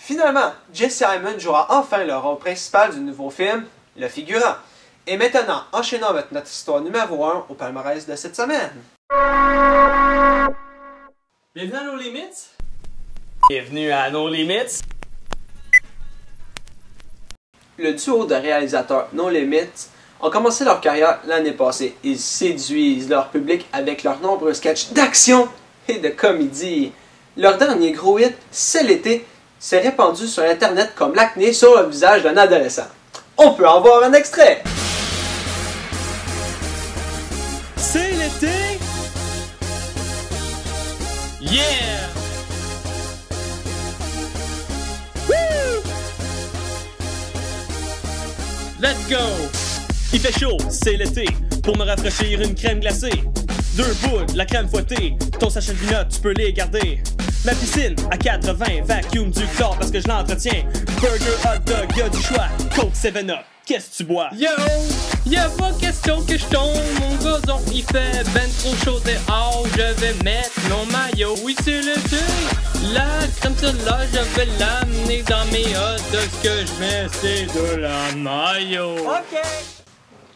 Finalement, Jesse Eisenman jouera enfin le rôle principal du nouveau film, Le Figurant. Et maintenant, enchaînons avec notre histoire numéro 1 au palmarès de cette semaine. Bienvenue à No Limits. Bienvenue à No Limits. Le duo de réalisateurs No Limits ont commencé leur carrière l'année passée. Ils séduisent leur public avec leurs nombreux sketchs d'action et de comédie. Leur dernier gros hit, C'est l'été, s'est répandu sur Internet comme l'acné sur le visage d'un adolescent. On peut en voir un extrait! C'est l'été. Yeah! Woo! Let's go! Il fait chaud, c'est l'été. Pour me rafraîchir, une crème glacée. 2 bouts, de la crème fouettée. Ton sachet de vinotte, tu peux les garder. Ma piscine à 80, vacuum du chlore parce que je l'entretiens. Burger, hot dog, y'a du choix. Coke 7-Up, qu'est-ce que tu bois? Yo, y'a pas question que je tombe, mon gazon il fait ben trop chaud dehors, je vais mettre mon maillot. Oui c'est l'été, la crème solaire je vais l'amener dans mes hot dogs, ce que je mets c'est de la maillot. OK!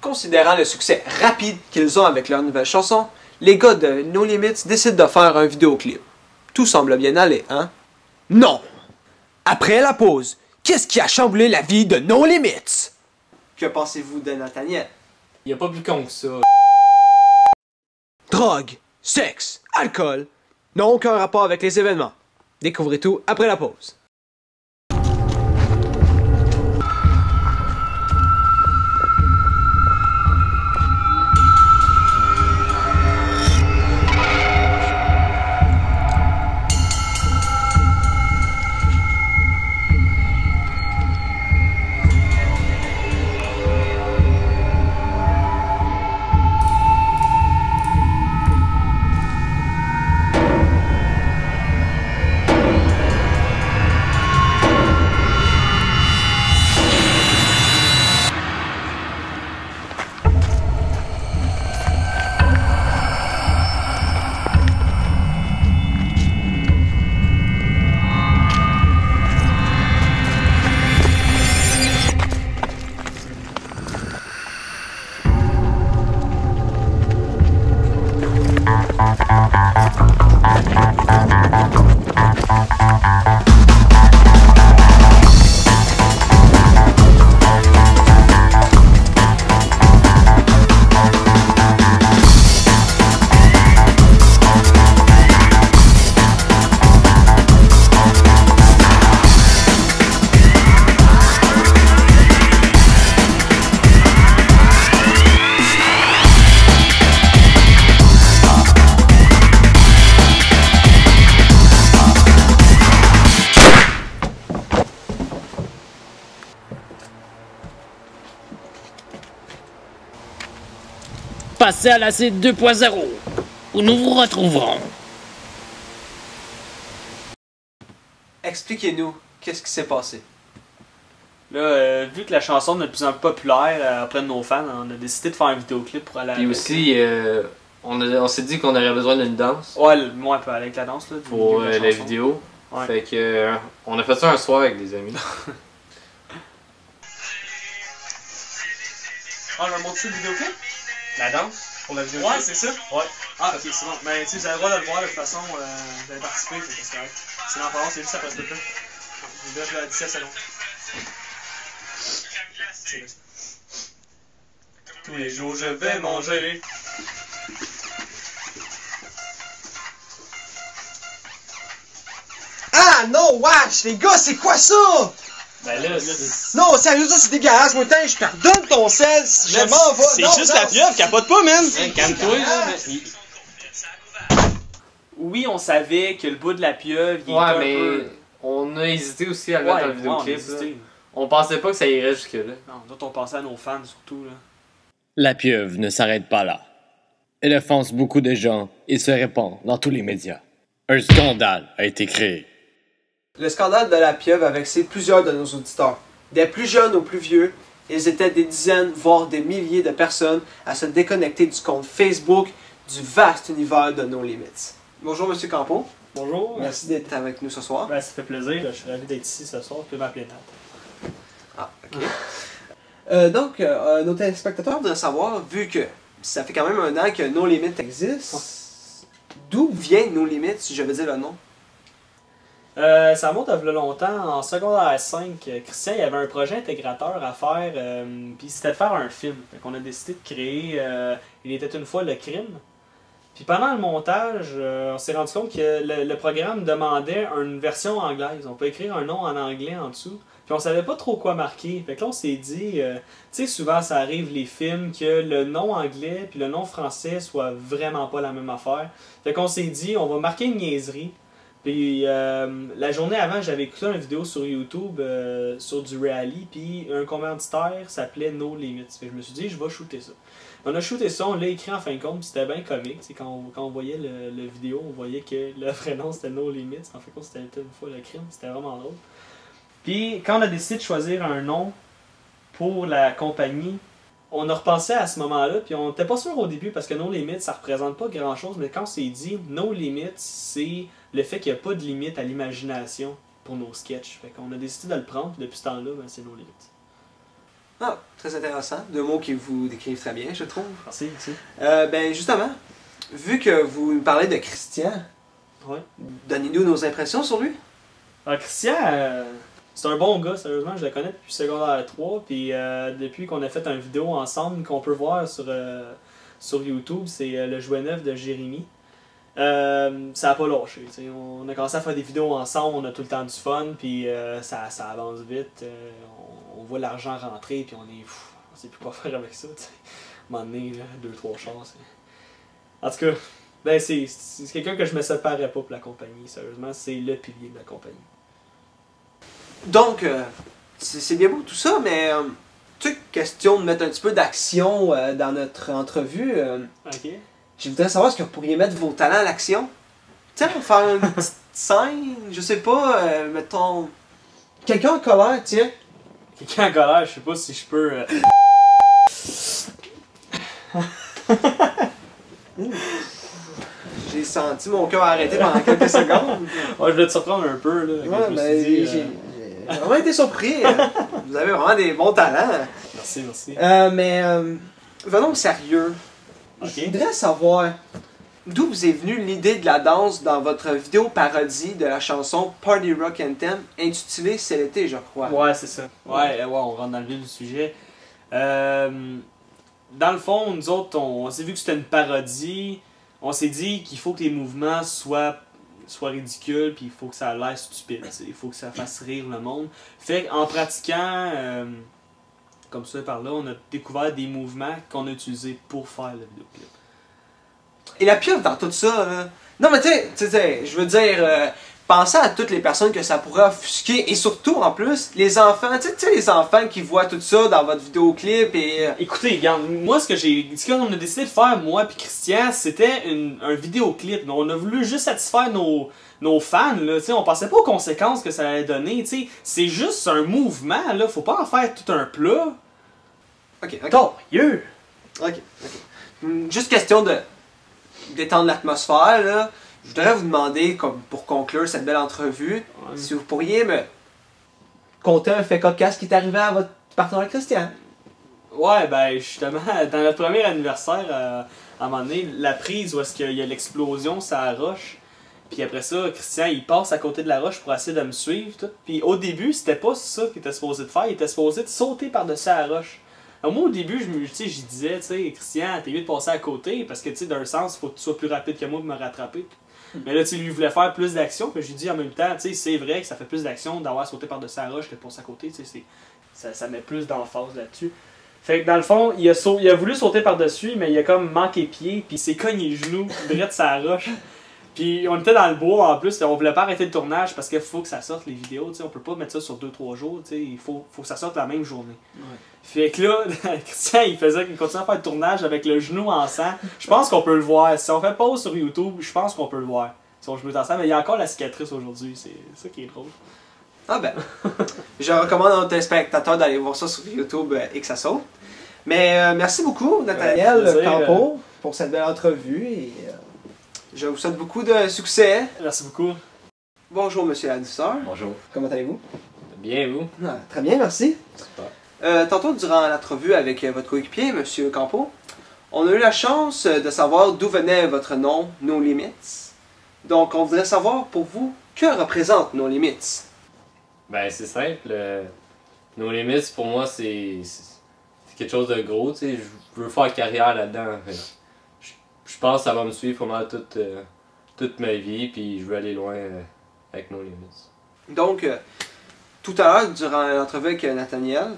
Considérant le succès rapide qu'ils ont avec leur nouvelle chanson, les gars de No Limits décident de faire un vidéoclip. Tout semble bien aller, hein? Non! Après la pause, qu'est-ce qui a chamboulé la vie de No Limits? Que pensez-vous de Nathaniel? Il a pas plus con que ça. Drogue, sexe, alcool, n'ont aucun rapport avec les événements. Découvrez tout après la pause. Passez à la C 2.0 où nous vous retrouverons. Expliquez-nous, qu'est-ce qui s'est passé? Là, vu que la chanson est de plus en plus populaire auprès de nos fans, on a décidé de faire un vidéoclip pour aller Puis avec. aussi, on s'est dit qu'on aurait besoin d'une danse Ouais, moi un peu avec la danse là. pour de la chanson. vidéo. Ouais. Fait que on a fait ça un soir avec des amis. Ah, on a monté le vidéoclip? La danse pour la vidéo. Ouais, c'est ça? Ouais. Ah, ok, c'est bon. Mais tu sais, vous avez le droit de le voir de toute façon, vous allez participer, c'est correct. C'est dans c'est juste après ce truc-là. Je vais là 17 secondes. C'est là. Tous les jours, je vais manger. Ah non, wesh, les gars, c'est quoi ça? Ben là, c'est... Non, sérieux, ça c'est dégueulasse, moi, je pardonne ton sel si je m'en vais. C'est juste la pieuvre, capote pas, man! Calme-toi, là. Oui, on savait que le bout de la pieuvre, il était Ouais, un mais peu... on a hésité aussi à le mettre dans le vidéoclip. on a hésité. On pensait pas que ça irait jusque-là. Non, d'autres on pensait à nos fans surtout, là. La pieuvre ne s'arrête pas là. Elle offense beaucoup de gens et se répand dans tous les médias. Un scandale a été créé. Le scandale de la pieuvre a vexé plusieurs de nos auditeurs. Des plus jeunes aux plus vieux, ils étaient des dizaines, voire des milliers de personnes à se déconnecter du compte Facebook du vaste univers de No Limits. Bonjour, Monsieur Campo. Bonjour. Merci d'être avec nous ce soir. Ben, ça fait plaisir. Je suis ravi d'être ici ce soir. Tu peux m'appeler Nat. Ah, ok. Donc, nos téléspectateurs voudraient savoir, vu que ça fait quand même un an que No Limit existe, d'où vient No Limit, si je veux dire le nom? Ça monte à longtemps. En secondaire 5, Christian il avait un projet intégrateur à faire. Puis c'était de faire un film. Fait qu'on a décidé de créer Il était une fois le crime. Puis pendant le montage, on s'est rendu compte que le programme demandait une version anglaise. On peut écrire un nom en anglais en dessous. Puis on savait pas trop quoi marquer. Fait que là on s'est dit, tu sais souvent ça arrive les films que le nom anglais puis le nom français soient vraiment pas la même affaire. Fait qu'on s'est dit, on va marquer une niaiserie. Puis la journée avant, j'avais écouté une vidéo sur YouTube sur du rallye, puis un commanditaire s'appelait No Limits. Fait que je me suis dit, je vais shooter ça. On a shooté ça, on l'a écrit en fin de compte, puis c'était bien comique. Quand on voyait le vidéo, on voyait que le vrai nom c'était No Limits. En fin de compte, c'était une fois le crime, c'était vraiment drôle. Puis quand on a décidé de choisir un nom pour la compagnie, on a repensé à ce moment-là, puis on n'était pas sûr au début parce que No Limits ça représente pas grand-chose, mais quand on s'est dit No Limits, c'est le fait qu'il n'y a pas de limite à l'imagination pour nos sketchs. Fait qu'on a décidé de le prendre, puis depuis ce temps-là, ben, c'est No Limits. Ah, très intéressant. Deux mots qui vous décrivent très bien, je trouve. Merci, merci. Ben justement, vu que vous nous parlez de Christian, Ouais. donnez-nous nos impressions sur lui. Alors, Christian, c'est un bon gars, sérieusement, je le connais depuis secondaire 3, puis depuis qu'on a fait une vidéo ensemble qu'on peut voir sur YouTube, c'est le jouet neuf de Jérémy. Ça n'a pas lâché, t'sais. On a commencé à faire des vidéos ensemble, on a tout le temps du fun, puis ça avance vite, on voit l'argent rentrer, puis on sait plus quoi faire avec ça. T'sais. À un moment donné, 2-3 chances. En tout cas, ben c'est quelqu'un que je me séparais pas pour la compagnie, sérieusement, c'est le pilier de la compagnie. Donc, c'est bien beau tout ça, mais tu sais, question de mettre un petit peu d'action dans notre entrevue. Ok. Je voudrais savoir est-ce que vous pourriez mettre vos talents à l'action. Tiens, faire une petite scène, je sais pas, mettons. Quelqu'un en colère, tiens. Quelqu'un en colère, je sais pas si je peux. J'ai senti mon cœur arrêter pendant quelques secondes. Ouais, je voulais te surprendre un peu, là. Ouais, mais j'ai vraiment été surpris. Vous avez vraiment des bons talents. Merci, merci. Mais venons au sérieux. Ok. Je voudrais savoir d'où vous est venue l'idée de la danse dans votre vidéo parodie de la chanson Party Rock Anthem intitulée C'est l'été, je crois. Ouais, c'est ça. Ouais, on rentre dans le vif du sujet. Dans le fond, nous autres, on s'est vu que c'était une parodie. On s'est dit qu'il faut que les mouvements soient ridicules, puis il faut que ça ait l'air stupide. Il faut que ça fasse rire le monde. Fait qu'en pratiquant comme ça par là, on a découvert des mouvements qu'on a utilisés pour faire le vidéoclip. Et la pieuvre dans tout ça, là. Non mais tu sais, je veux dire, pensez à toutes les personnes que ça pourrait offusquer, et surtout en plus, les enfants, tu sais les enfants qui voient tout ça dans votre vidéoclip et... Écoutez, regarde, moi ce qu'on a décidé de faire, moi et Christian, c'était un vidéoclip. On a voulu juste satisfaire nos fans, là, on pensait pas aux conséquences que ça allait donner, c'est juste un mouvement, là, faut pas en faire tout un plat. Ok. Ok. Juste question de d'étendre l'atmosphère, là. Je voudrais vous demander, comme pour conclure cette belle entrevue, si vous pourriez me conter un fait cocasse qui est arrivé à votre partenaire Christian. Ouais, ben justement, dans notre premier anniversaire, à un moment donné, la prise où est-ce qu'il y a l'explosion, ça roche. Puis après ça, Christian, il passe à côté de la roche pour essayer de me suivre. Tout. Puis au début, c'était pas ça qu'il était supposé de faire. Il était supposé de sauter par-dessus la roche. Alors, moi, au début, je disais, tu sais, Christian, t'es mieux de passer à côté parce que, tu sais, d'un sens, il faut que tu sois plus rapide que moi pour me rattraper. Mais là, tu sais, lui voulait faire plus d'action. Puis je lui dis en même temps, tu sais, c'est vrai que ça fait plus d'action d'avoir sauté par-dessus la roche que de passer à côté. Tu sais, ça met plus d'emphase là-dessus. Fait que dans le fond, il a voulu sauter par-dessus, mais il a comme manqué pied, puis il s'est cogné les genoux, direct sur la roche. Puis on était dans le bois en plus, on voulait pas arrêter le tournage parce qu'il faut que ça sorte les vidéos, on peut pas mettre ça sur 2-3 jours, il faut que ça sorte la même journée. Ouais. Fait que là, Christian il continuait à faire le tournage avec le genou en sang. Je pense qu'on peut le voir. Si on fait pause sur YouTube, je pense qu'on peut le voir. Son genou en sang, mais il y a encore la cicatrice aujourd'hui, c'est ça qui est drôle. Ah ben, je recommande à nos téléspectateurs d'aller voir ça sur YouTube et que ça saute. Mais merci beaucoup, Nathaniel Campo, pour cette belle entrevue. Et, Je vous souhaite beaucoup de succès. Merci beaucoup. Bonjour, monsieur l'adducteur. Bonjour. Comment allez-vous? Bien, vous? Ah, très bien, merci. Super. Tantôt, durant l'entrevue avec votre coéquipier, monsieur Campo, on a eu la chance de savoir d'où venait votre nom, No Limits. Donc, on voudrait savoir pour vous, que représente No Limits? Ben, c'est simple. No Limits, pour moi, c'est quelque chose de gros. Tu sais, je veux faire carrière là-dedans. Je pense que ça va me suivre pendant toute ma vie, puis je veux aller loin avec No Limits. Donc, tout à l'heure, durant l'entrevue avec Nathaniel,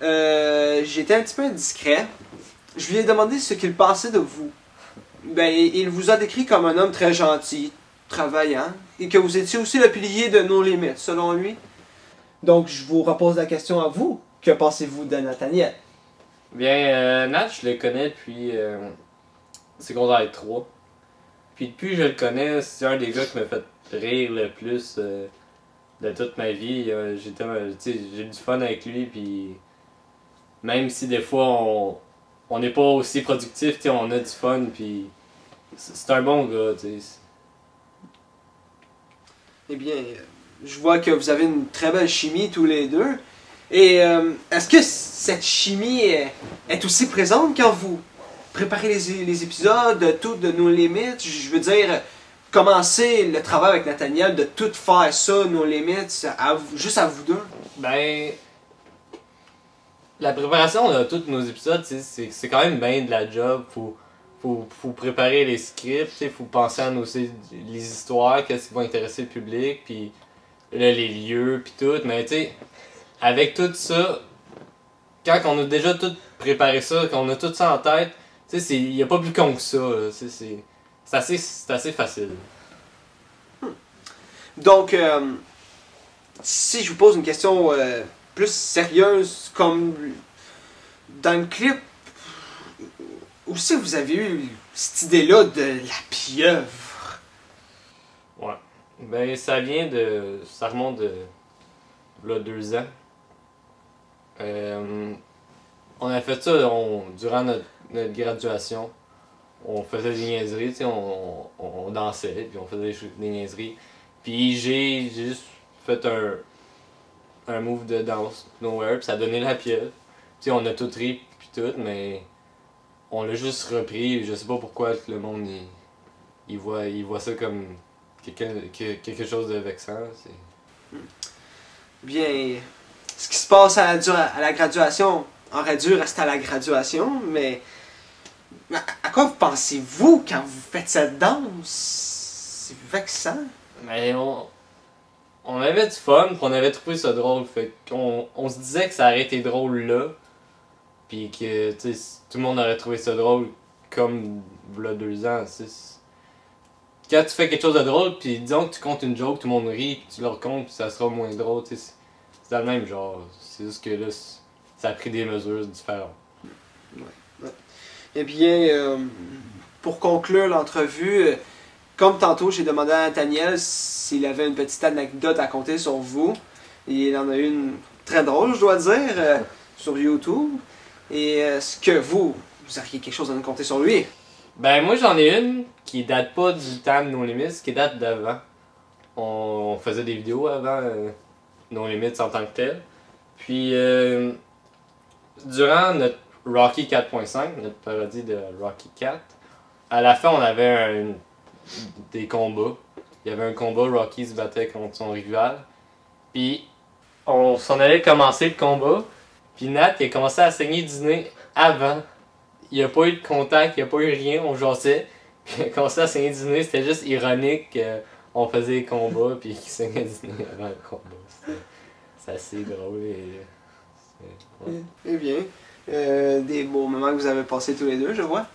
j'étais un petit peu indiscret. Je lui ai demandé ce qu'il pensait de vous. Ben, il vous a décrit comme un homme très gentil, travaillant, et que vous étiez aussi le pilier de No Limits, selon lui. Donc, je vous repose la question à vous. Que pensez-vous de Nathaniel? Bien, Nat, je le connais depuis secondaire 3. Puis depuis que je le connais, c'est un des gars qui m'a fait rire le plus de toute ma vie. J'ai du fun avec lui, puis même si des fois on n'est pas aussi productif, on a du fun, puis c'est un bon gars, tu sais. Eh bien, je vois que vous avez une très belle chimie tous les deux. Et est-ce que cette chimie est aussi présente quand vous préparez les épisodes, tout de No Limits? Je veux dire, commencer le travail avec Nathaniel, de tout faire ça, No Limits, juste à vous deux? Ben, la préparation de tous nos épisodes, c'est quand même bien de la job. Faut préparer les scripts, faut penser à les histoires, qu'est-ce qui va intéresser le public, puis là, les lieux, puis tout. Mais tu sais, avec tout ça, quand on a déjà tout préparé ça, quand on a tout ça en tête, tu sais, il n'y a pas plus con que ça. C'est assez facile. Donc, si je vous pose une question plus sérieuse, comme dans le clip, où c'est que vous avez eu cette idée-là de la pieuvre? Ouais. Ben, ça remonte de là, 2 ans. On a fait ça durant notre graduation. On faisait des niaiseries, on dansait, puis on faisait des niaiseries. Puis j'ai juste fait un move de danse, nowhere, puis ça a donné la pieuvre. On a tout ri, puis tout, mais on l'a juste repris. Je sais pas pourquoi le monde il voit ça comme quelque chose de vexant. Bien, ce qui se passe à la graduation aurait dû rester à la graduation, mais à quoi vous pensez-vous quand vous faites cette danse? C'est vexant. Mais on avait du fun, puis on avait trouvé ça drôle. Fait qu'on se disait que ça aurait été drôle là, puis que tout le monde aurait trouvé ça drôle comme là 2 ans. Quand tu fais quelque chose de drôle, puis disons que tu comptes une joke, tout le monde rit, puis tu le racontes, puis ça sera moins drôle. C'est dans le même genre. C'est juste que là, ça a pris des mesures différentes. Ouais. Eh bien, pour conclure l'entrevue, comme tantôt, j'ai demandé à Nathaniel s'il avait une petite anecdote à conter sur vous. Et il en a une très drôle, je dois dire, sur YouTube. Et est-ce que vous auriez quelque chose à nous conter sur lui? Ben, moi, j'en ai une qui date pas du temps de No Limits, qui date d'avant. On faisait des vidéos avant No Limits en tant que tel. Puis, durant notre Rocky 4.5, notre parodie de Rocky 4, à la fin, on avait des combats. Il y avait un combat, Rocky se battait contre son rival. Puis, on s'en allait commencer le combat. Puis Nat, il a commencé à saigner du nez avant. Il n'y a pas eu de contact, il n'y a pas eu rien, on jasait. Puis il a commencé à saigner du nez, c'était juste ironique qu'on faisait les combats, puis qu'il saignait du nez avant le combat. C'est assez drôle. Ouais. Eh bien, des beaux moments que vous avez passés tous les deux, je vois.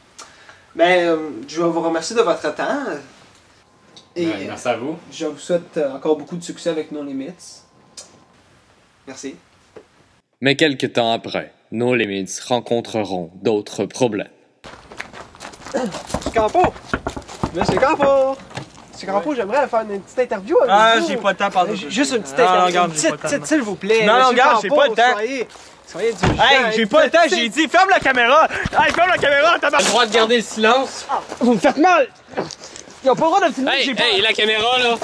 Ben, je vais vous remercier de votre temps. Et merci à vous. Je vous souhaite encore beaucoup de succès avec No Limits. Merci. Mais quelque temps après, No Limits rencontreront d'autres problèmes. Campo! Monsieur Campo! Monsieur Campo, j'aimerais faire une petite interview avec vous. J'ai pas le temps, pardon. Juste une petite interview. Petite, s'il vous plaît. Non, Monsieur regarde, j'ai Campo, pas le temps. Soyez indulgent. Hey, j'ai pas le temps, j'ai dit ferme la caméra! Hey, ferme la caméra, t'as T'as le droit de garder le silence? Vous me faites mal! Ils ont pas le droit de filmer, j'ai pas... Hey, la caméra, là!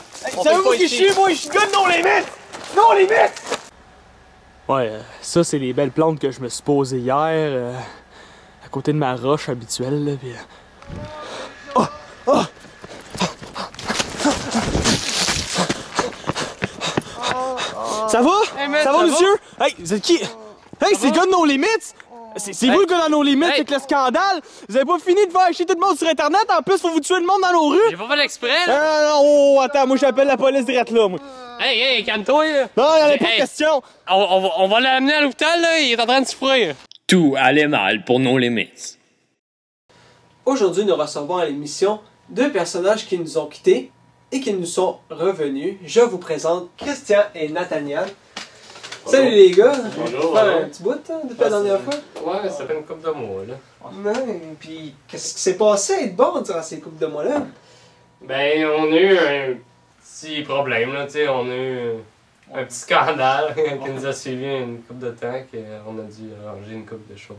Savez-vous qui je suis? Moi, je suis gars de Non Limits! Non Limits! Ouais, ça, c'est les belles plantes que je me suis posées hier, à côté de ma roche habituelle, là, pis... Oh! Oh! Ça va? Hey, ça va, monsieur? Hey, vous êtes qui? Hey, c'est le gars de No Limits! C'est vous le gars dans No Limits avec le scandale! Vous avez pas fini de faire acheter tout le monde sur Internet, en plus, faut vous tuer le monde dans nos rues! J'ai pas fait l'exprès, là! Non, oh, attends, moi j'appelle la police direct là, moi. Hey, calme-toi, là! Non, y'en a pas de Hey. question! On va l'amener à l'hôpital, là, il est en train de souffrir! Tout allait mal pour No Limits. Aujourd'hui, nous recevons à l'émission deux personnages qui nous ont quittés et qui nous sont revenus. Je vous présente Christian et Nathaniel. Salut les gars! Bonjour, Ça fait bonjour. un petit bout hein, depuis la dernière fois. Ouais, ça fait une couple de mois, là. Non, puis qu'est-ce qui s'est passé à être bon durant ces couples de mois-là? Ben, on a eu un petit problème, là, tu sais, on a eu un petit scandale qui nous a suivi une couple de temps, qu'on a dû arranger une couple de choses.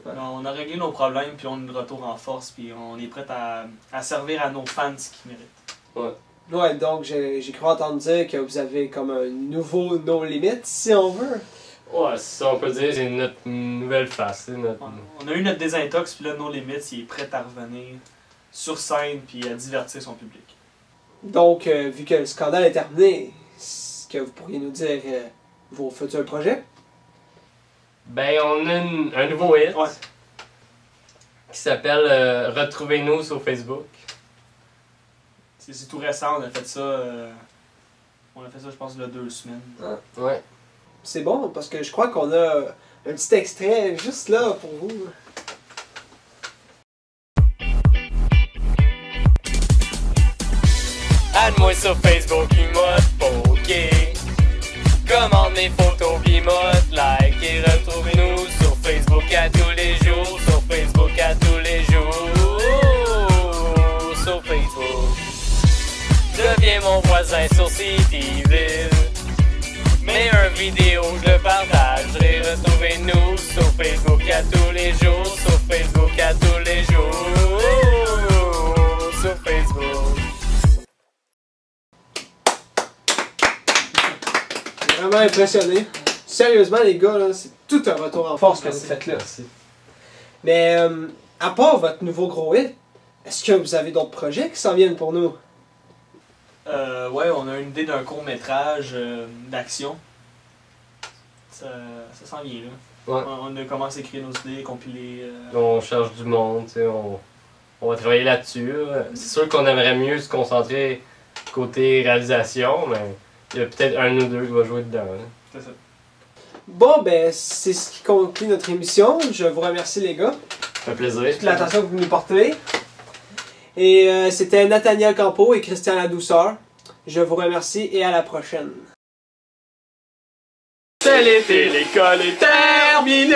On a réglé nos problèmes, puis on est de retour en force, puis on est prêt à servir à nos fans ce qu'ils méritent. Ouais, donc j'ai cru entendre dire que vous avez comme un nouveau No Limits, si on veut. Ouais, ça, on peut dire, c'est notre nouvelle face, c'est notre... On a eu notre désintox, puis là, No Limits, il est prêt à revenir sur scène, puis à divertir son public. Donc, vu que le scandale est terminé, est-ce que vous pourriez nous dire vos futurs projets? Ben, on a un nouveau hit Ouais. qui s'appelle Retrouvez-nous sur Facebook. C'est tout récent, on a fait ça, je pense, il y a 2 semaines. Ouais. C'est bon, parce que je crois qu'on a un petit extrait juste là pour vous. Aide-moi sur Facebook, il m'a poké. Commande mes photos, puis m'a like. Et retrouvez-nous sur Facebook à tous les jours. Sur Facebook à tous les jours. Sur Facebook. Deviens mon voisin sur Cityville. Meilleure vidéo, je le partagerai. Retrouvez-nous sur Facebook à tous les jours. Sur Facebook à tous les jours. Sur Facebook. Je suis vraiment impressionné. Sérieusement, les gars, là, c'est tout un retour en force que vous faites là. Merci. Mais à part votre nouveau gros hit, est-ce que vous avez d'autres projets qui s'en viennent pour nous? Ouais, on a une idée d'un court-métrage d'action. Ça s'en vient, là. Ouais. On a commencé à écrire nos idées, compiler... On cherche du monde, tu sais, on va travailler là-dessus. C'est sûr qu'on aimerait mieux se concentrer côté réalisation, mais il y a peut-être un ou deux qui va jouer dedans. Hein. C'est ça. Bon, ben, c'est ce qui conclut notre émission. Je vous remercie, les gars, Ça fait plaisir. toute l'attention que vous nous portez. Et c'était Nathaniel Campo et Christian Ladouceur. Je vous remercie et à la prochaine. C'est l'été, l'école est terminée.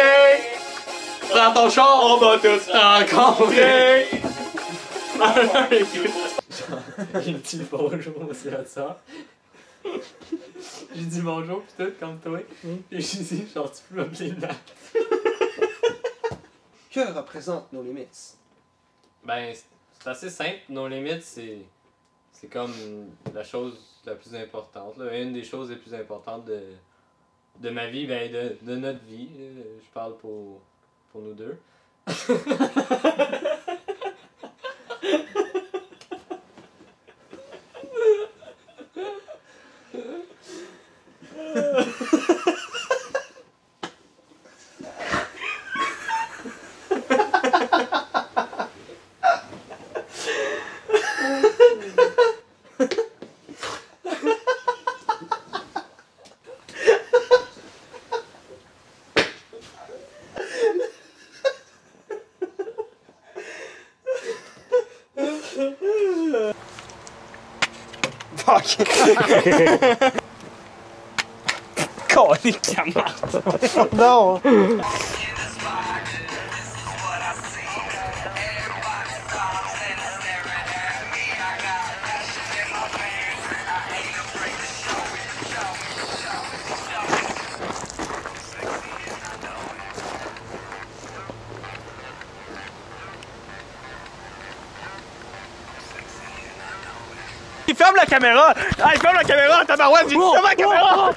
Prends ton char, on va tous rencontrer. J'ai dit bonjour, c'est ça. J'ai dit bonjour, pis tout, comme toi. Et j'ai dit, genre, tu peux m'appeler Nat. Que représente nos limites? Ben, c'est assez simple. No Limits, c'est comme la chose la plus importante. Là. Une des choses les plus importantes de ma vie, ben de notre vie. Je parle pour nous deux. Non! ferme la caméra! Hey, ferme la caméra, tabarouette! J'ai dit ferme la caméra!